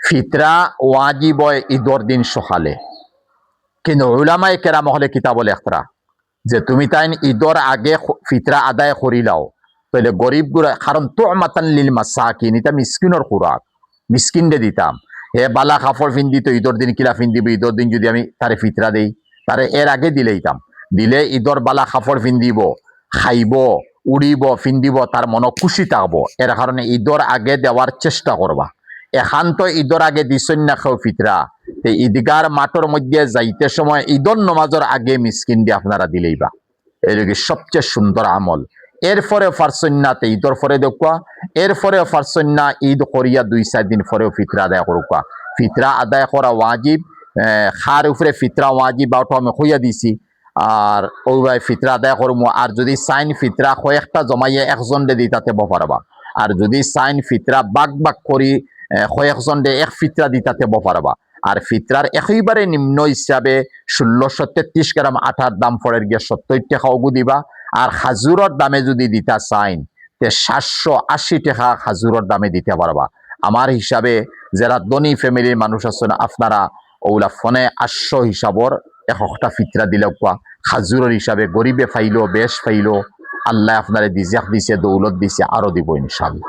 ফিতরা ওয়াজিব হয় ঈদর দিন সকালে, কিন্তু উলামায়ে কেরাম হলে কিতাব লেখরা যে তুমি তাই ঈদর আগে ফিতরা আদায় করি লাও, তাহলে গরিব গুলা, কারণ তুমাতান লিল মাসাকিন, এটা মিসকিনের খুরাক, মিসকিনরে দিতাম। হে বালা কাপড় ফিন্দি তো ঈদর দিন কিলা ফিন্দিব, ঈদর দিন যদি আমি তারে ফিতরা দেই, তারে এর আগে দিলেইতাম, দিলে ঈদর বালা কাপড় ফিন্দিব, খাইব, উড়িব, ফিন্দিব, তার মন খুশি থাকবো। এর কারণে ঈদর আগে দেওয়ার চেষ্টা করবা। এখান তো ঈদর আগে দিছন না খাও ফিতরা, ঈদগার মাঠের মধ্যে যাইতে সময় ঈদর নমাজের আগে মিসকিন দিয়ে আপনারা দিলেইবা, এদিকে সবচেয়ে সুন্দর আমল। এরপরে ফারসন্নাতে ঈদর পরে দেখবা, এরপরে ফারসন্না ঈদ করিয়া 2-4 দিন পরেও ফিতরা আদায় করবা। ফিতরা আদায় করা ওয়াজিব, খার উপরে ফিতরা ওয়াজিব, বাউটা আমি কইয়া দিছি। আর ওই ফিতরা আদায় করবো। আর যদি সাইন ফিতরা কয়েকটা জমাইয়া একজন দে দিতাতে পারবা, আর যদি সাইন ফিতরা বাক বাক করি কয়েকজন দে এক ফিতরা দিতাতে পারবা। আর ফিতরার একেবারে নিম্ন হিসাবে 1633 গ্রাম আটার দাম পড়ে গিয়ে 70 টাকা অগু দিবা। আর খাজুরের দামে যদি দিতা চাইন, 780 টাকা খাজুরের দামে দিতে পারবা। আমার হিসাবে যারা ধনী ফ্যামিলির মানুষ আছেন, আপনারা ওগুলা ফোনে 800 হিসাবর একটা ফিতরা দিলে খাজুরের হিসাবে গরিবে ফাইলো, বেশ ফাইলো, আল্লাহ আপনারে দিছে দৌলত দিছে, আরো দিব ইনশাআল্লাহ।